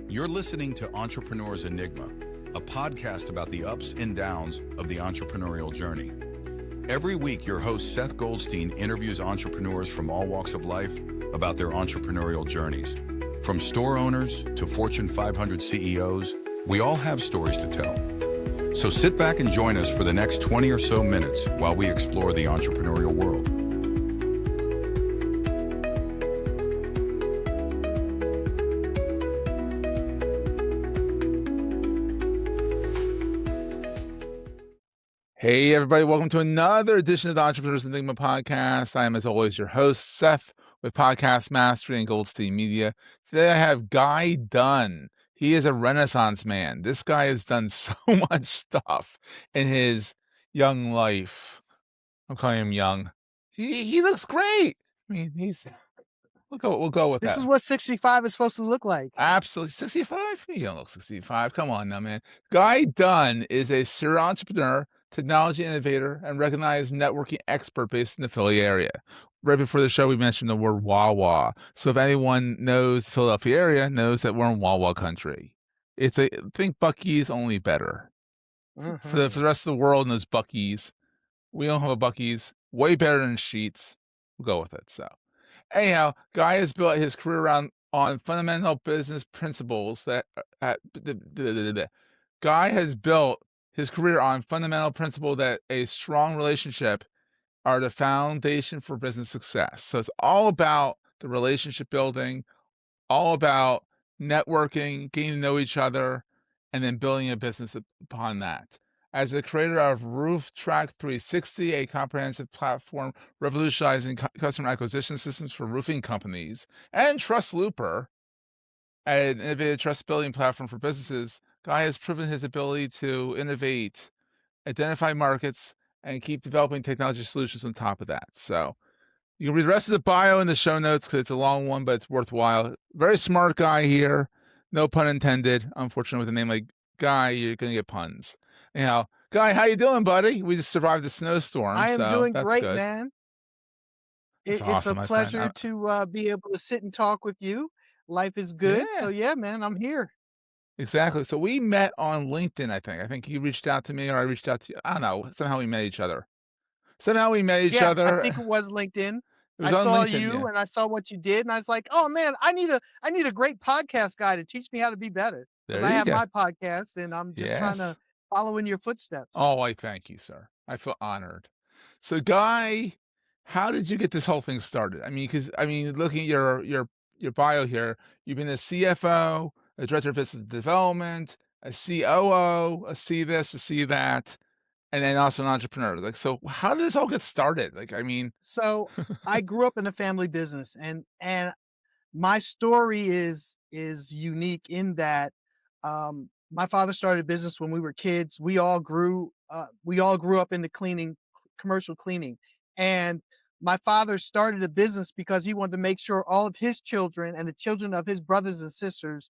You're listening to Entrepreneur's Enigma, a podcast about the ups and downs of the entrepreneurial journey. Every week, your host Seth Goldstein interviews entrepreneurs from all walks of life about their entrepreneurial journeys. From store owners to Fortune 500 CEOs, we all have stories to tell. So sit back and join us for the next 20 or so minutes while we explore the entrepreneurial world. Hey, everybody. Welcome to another edition of the Entrepreneur's Enigma podcast. I am, as always, your host, Seth, with Podcast Mastery and Goldstein Media. Today, I have Guy Dunn. He is a Renaissance man. This guy has done so much stuff in his young life. I'm calling him young. He looks great. I mean, we'll go with that. This is what 65 is supposed to look like. Absolutely. 65? You don't look 65. Come on now, man. Guy Dunn is a serial entrepreneur, technology innovator, and recognized networking expert based in the Philly area. Right before the show, we mentioned the word Wawa. So if anyone knows the Philadelphia area, knows that we're in Wawa country. Think Buc-ee's, only better. Mm-hmm. For the rest of the world knows Buc-ee's. We don't have a Buc-ee's. Way better than Sheetz. We'll go with it. So anyhow, Guy has built his career on fundamental business principles Guy has built his career on fundamental principle that a strong relationship are the foundation for business success. So it's all about the relationship building, all about networking, getting to know each other, and then building a business upon that. As the creator of Roof Track 360, a comprehensive platform revolutionizing customer acquisition systems for roofing companies, and Trust Looper, an innovative trust building platform for businesses, Guy has proven his ability to innovate, identify markets, and keep developing technology solutions on top of that. So you can read the rest of the bio in the show notes because it's a long one, but it's worthwhile. Very smart guy here. No pun intended. Unfortunately, with a name like Guy, you're going to get puns. Anyhow, Guy, how you doing, buddy? We just survived the snowstorm. I am doing great, good. man. That's It's awesome, a pleasure to be able to sit and talk with you. Life is good. Yeah. So yeah, man, I'm here. Exactly. So we met on LinkedIn, I think. I think you reached out to me or I reached out to you. I don't know. Somehow we met each other. I think it was LinkedIn. I saw you and I saw what you did, and I was like, oh man, I need a great podcast guy to teach me how to be better. Because I have my podcast and I'm just trying to follow in your footsteps. Oh, I thank you, sir. I feel honored. So Guy, how did you get this whole thing started? Looking at your bio here, you've been a CFO, a director of business development, a COO, a C this, a C that, and then also an entrepreneur. So how did this all get started? So I grew up in a family business, and my story is unique in that my father started a business when we were kids. We all grew up into commercial cleaning, and my father started a business because he wanted to make sure all of his children and the children of his brothers and sisters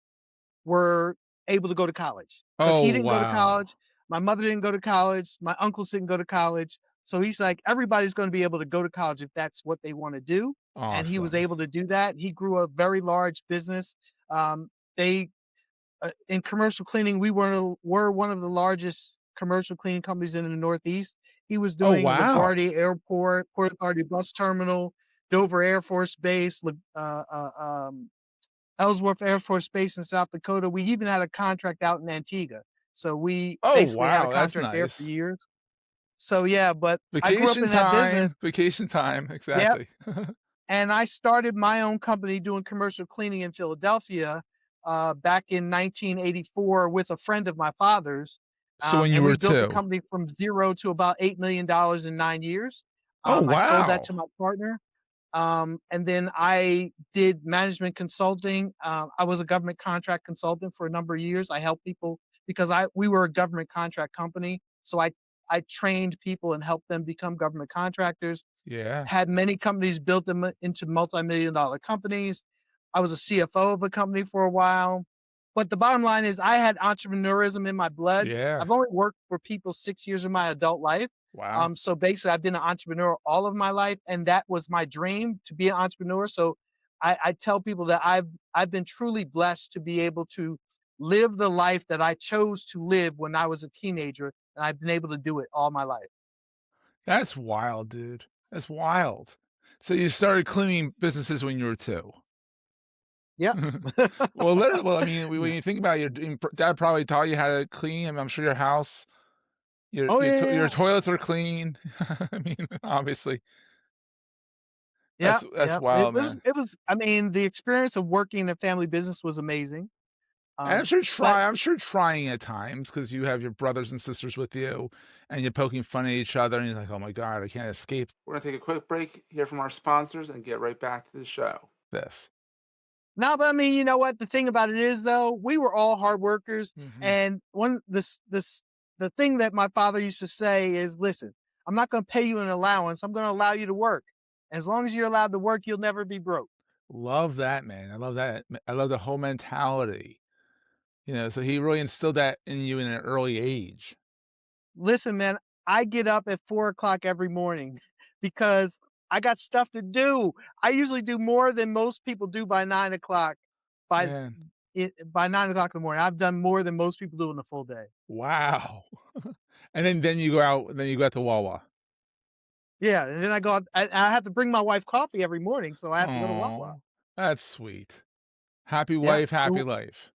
were able to go to college. Because he didn't go to college. My mother didn't go to college. My uncles didn't go to college. So he's like, everybody's going to be able to go to college if that's what they want to do. Awesome. And he was able to do that. He grew a very large business. In commercial cleaning, we were one of the largest commercial cleaning companies in the Northeast. He was doing LaGuardia Airport, Port Authority Bus Terminal, Dover Air Force Base, Ellsworth Air Force Base in South Dakota. We even had a contract out in Antigua. So we basically had a contract there for years. So yeah, but I grew up in that business. Vacation time, exactly. Yep. And I started my own company doing commercial cleaning in Philadelphia back in 1984 with a friend of my father's. So when you were we built the company from zero to about $8 million in 9 years. I sold that to my partner. And then I did management consulting. I was a government contract consultant for a number of years. I helped people because we were a government contract company. So I trained people and helped them become government contractors. Yeah. Had many companies built them into multimillion-dollar companies. I was a CFO of a company for a while. But the bottom line is I had entrepreneurism in my blood. Yeah. I've only worked for people 6 years of my adult life. Wow. So basically I've been an entrepreneur all of my life, and that was my dream, to be an entrepreneur. So I tell people that I've been truly blessed to be able to live the life that I chose to live when I was a teenager, and I've been able to do it all my life. That's wild, dude. That's wild. So you started cleaning businesses when you were 2. Yep. Well, literally, well, I mean, when No. you think about it, dad probably taught you how to clean. I mean, I'm sure your house, Oh, yeah, yeah, your yeah. toilets are clean. I mean, obviously, Yep, that's yep. It wild, was man. it was I mean, the experience of working in a family business was amazing. And But I'm sure trying at times because you have your brothers and sisters with you, and you're poking fun at each other, and you're like, "Oh my god, I can't escape." We're gonna take a quick break, hear from our sponsors, and get right back to the show. This. no, but I mean, you know what? The thing about it is though, we were all hard workers, Mhm. and one this the thing that my father used to say is, "Listen, I'm not gonna pay you an allowance, I'm gonna allow you to work. As long as you're allowed to work, you'll never be broke." Love that, man. I love that. I love the whole mentality. So he really instilled that in you in an early age. Listen, man, I get up at 4 o'clock every morning because I got stuff to do. I usually do more than most people do by 9 o'clock. By Man, by 9 o'clock in the morning, I've done more than most people do in a full day. wow. And then you go out to Wawa. Yeah, and then I go out I have to bring my wife coffee every morning, so I have to go to Wawa. Oh, that's sweet. Happy Yeah, wife, happy life.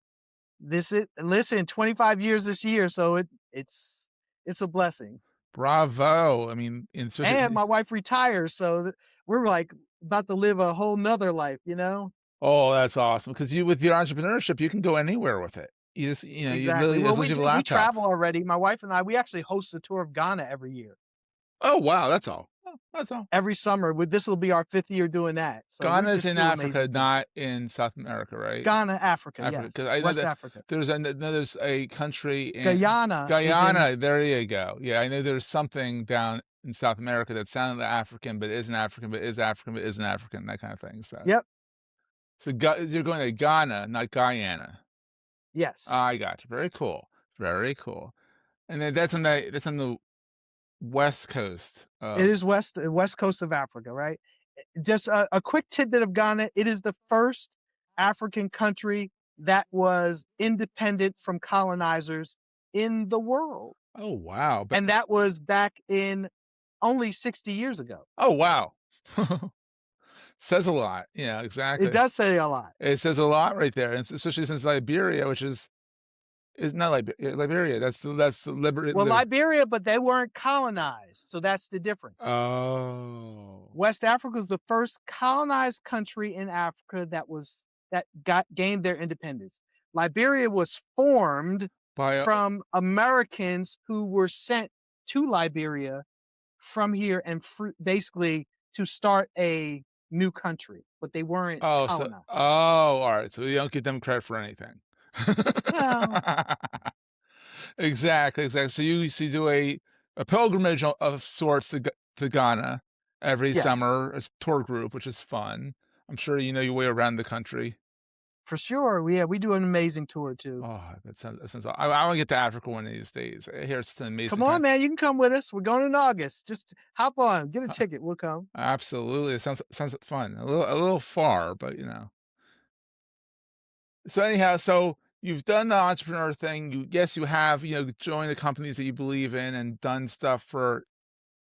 this is listen, 25 years this year, so it's a blessing. Bravo. I mean, and And especially my wife retires, so we're like about to live a whole 'nother life, you know? oh, that's awesome. Because you with your entrepreneurship, you can go anywhere with it. You Exactly. literally Well, as long as you have a we laptop. travel already. My wife and I, we actually host a tour of Ghana every year. Oh, wow, that's all. Oh, that's all. Every summer, with this will be our 5th year doing that. So we Ghana's just in do Africa, amazing things. not in South America, right? Ghana, Africa, Africa, because yes. I know West that Africa. there's a country in Guyana is in Guyana. There you go. Yeah, I know there's something down in South America that sounded African, but isn't African, but is African, but isn't African, that kind of thing. So, yep, you're going to Ghana, not Guyana. yes. I got you. Very cool. Very cool. And then that's on the west coast It of. is west coast of Africa, right? Just a quick tidbit of Ghana, it is the first African country that was independent from colonizers in the world, Oh wow! But and that was back in only 60 years ago. oh wow, says a lot. Yeah, It exactly. does say a lot. It says a lot right there, and especially since Liberia, which is not Liberia. That's the Well, Liberia, but they weren't colonized, so that's the difference. Oh, West Africa was the first colonized country in Africa that got gained their independence. Liberia was formed by from Americans who were sent to Liberia from here and basically to start a new country, but they weren't colonized. all right. So you don't give them credit for anything. Well, Exactly, exactly. So you do a pilgrimage of sorts to Ghana every yes, summer, a tour group, which is fun. I'm sure you know your way around the country. for sure. Yeah, we do an amazing tour too. Oh, that sounds I wanna get to Africa one of these days. I hear it's an Come amazing on, country. man, you can come with us. We're going in August. Just hop on, get a ticket. We'll come. Absolutely, it sounds fun. A little far, but So anyhow, so you've done the entrepreneur thing. Yes, you have, joined the companies that you believe in and done stuff for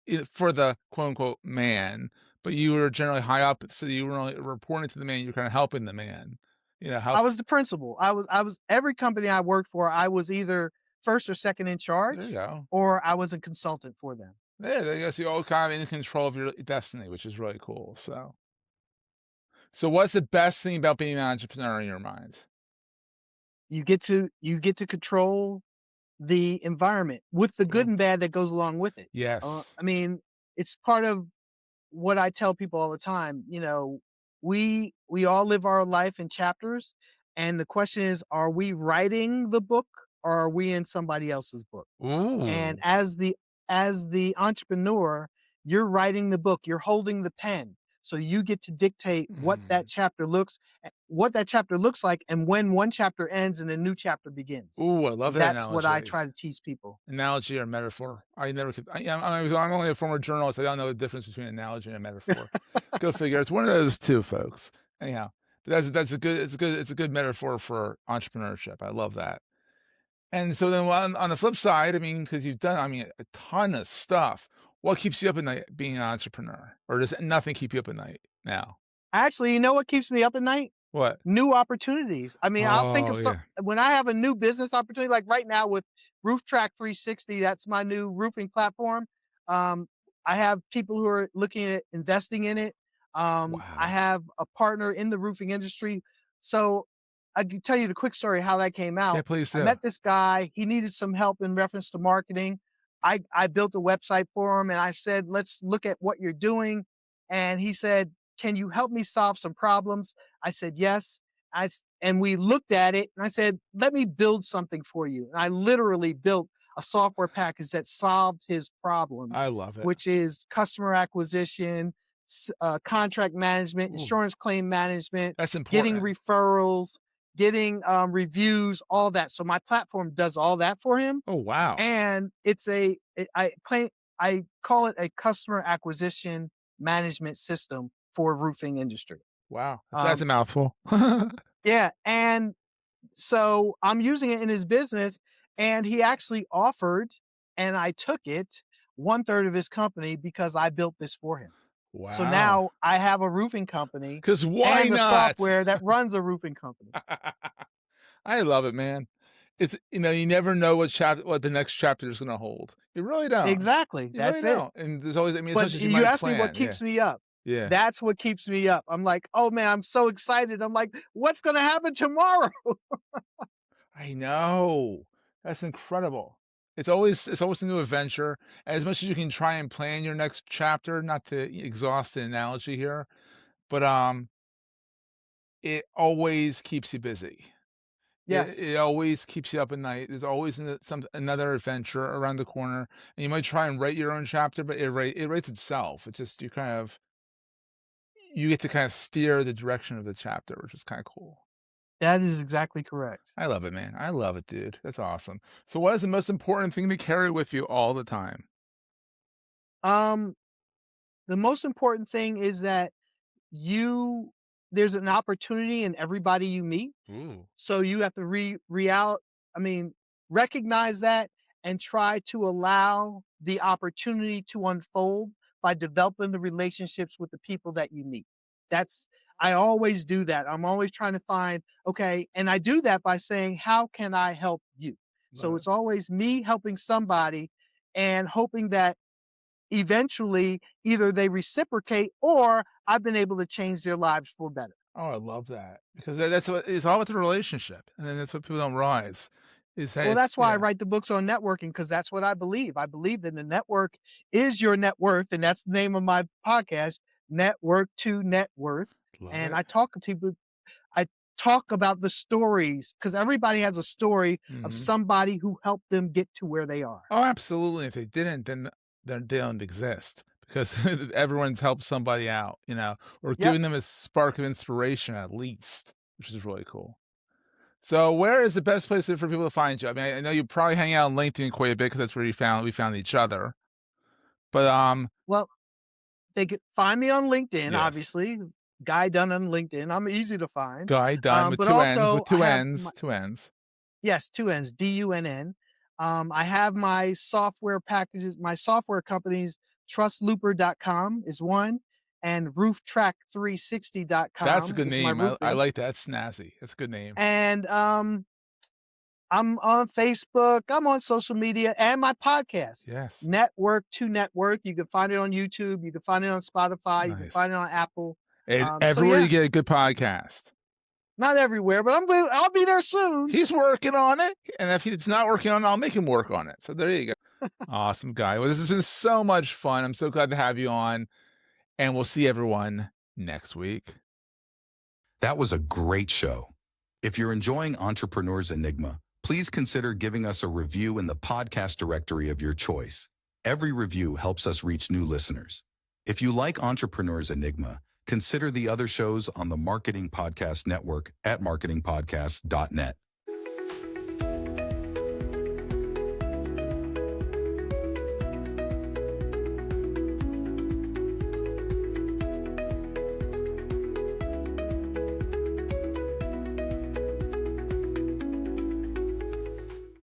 the quote unquote man, but you were generally high up, so you were only reporting to the man. You're kind of helping the man. I Help. was the principal. I was every company I worked for, I was either first or second in There you charge, go. or I was a consultant for them. Yeah, there you go. So you're all kind of in control of your destiny, which is really cool. So what's the best thing about being an entrepreneur in your mind? You get to control the environment with the good Ooh, and bad that goes along with it. yes. I mean, it's part of what I tell people all the time. We all live our life in chapters, and the question is, are we writing the book or are we in somebody else's book? And Ooh. as the entrepreneur, you're writing the book, you're holding the pen. So you get to dictate Mm. what that chapter looks like, and when one chapter ends and a new chapter begins. Ooh, I love that That's what I analogy. try to teach people. Analogy or metaphor. I never could. I'm only a former journalist. I don't know the difference between analogy and a metaphor. Go figure. It's one of those two, folks. Anyhow, but it's a good metaphor for entrepreneurship. I love that. And so then on the flip side, I mean, because you've done, I mean, a ton of stuff. What keeps you up at night being an entrepreneur, or does nothing keep you up at night now? Actually, you know what keeps me up at night? What? New opportunities. I mean, I'll think Oh of some yeah. when I have a new business opportunity, like right now with Roof Track 360, that's my new roofing platform. Um, I have people who are looking at investing in it. I Wow. have a partner in the roofing industry. So I can tell you the quick story how that came Yeah, out. please I do. met this guy. He needed some help in reference to marketing. I built a website for him and I said, let's look at what you're doing. And he said, can you help me solve some problems? I said, yes. And we looked at it and I said, let me build something for you. And I literally built a software package that solved his problems, I love it. which is customer acquisition, contract management, Ooh, insurance claim management, that's getting important. referrals, getting reviews, all that. So my platform does all that for him. Oh wow. And I call it a customer acquisition management system for roofing industry. Wow. That's a Um, mouthful. yeah, and so I'm using it in his business, and he actually offered, and I took it, 1/3 of his company because I built this for him. So Wow. now I have a roofing company 'Cause why and the not? software that runs a roofing company. I love it, man. It's you never know what the next chapter is gonna hold. You really don't. Exactly, You really that's it. don't. And there's always, I mean, as But much as you you might asked me what plan. Yeah. keeps me up. Yeah. That's what keeps me up. I'm like, "Oh, man, I'm so excited." I'm like, "What's gonna happen tomorrow?" I know. That's incredible. It's always a new adventure. As much as you can try and plan your next chapter, not to exhaust the analogy here, but it always keeps you busy. It Yes, always keeps you up at night. There's always another adventure around the corner, and you might try and write your own chapter, but it writes itself. It just you get to kind of steer the direction of the chapter, which is kind of cool. that is exactly correct. I love it, man. I love it, dude. That's awesome. So, what is the most important thing to carry with you all the time? Um, the most important thing is that you there's an opportunity in everybody you meet. Ooh, So you have to I mean, recognize that and try to allow the opportunity to unfold by developing the relationships with the people that you meet. That's I always do that. I'm always trying to find, okay, and I do that by saying, how can I help you? love So it. it's always me helping somebody and hoping that eventually either they reciprocate or I've been able to change their lives for better. Oh, I love that because that's what it's all about the relationship, and then that's what people don't realize is that Well, it's that's why I yeah, write the books on networking because that's what I believe. I believe that the network is your net worth, and that's the name of my podcast, Network to Net Worth. love And it. I talk about the stories because everybody has a story of Hmm. somebody who helped them get to where they are. Oh, absolutely. If they didn't, then they don't exist because everyone's helped somebody out, or Yep. giving them a spark of inspiration at least, which is really cool. So, where is the best place for people to find you? I mean, I know you probably hang out on LinkedIn quite a bit because that's where we found each other. But Well, they could find me on LinkedIn, yes, obviously. Guy Dunn on LinkedIn. I'm easy to find. Guy Dunn with But two N's, also I have my two N's. yes, 2 N's, Dunn. I have my software packages, my software companies, trustlooper.com is one, and That's a rooftrack360.com good is my name. I roofing. like that. That's snazzy. That's a good name. And I'm on Facebook, I'm on social media, and my podcast, Yes, Network to Net Worth. You can find it on YouTube, you can find it on Spotify, you can nice. find it on Apple. And So everywhere you yeah, get a good podcast. not everywhere, but I'll be there soon. He's working on it, and if it's not working on it, I'll make him work on it. So there you go. Awesome guy. Well, this has been so much fun. I'm so glad to have you on, and we'll see everyone next week. That was a great show. If you're enjoying Entrepreneur's Enigma, please consider giving us a review in the podcast directory of your choice. Every review helps us reach new listeners. If you like Entrepreneur's Enigma, consider the other shows on the Marketing Podcast Network at marketingpodcast.net.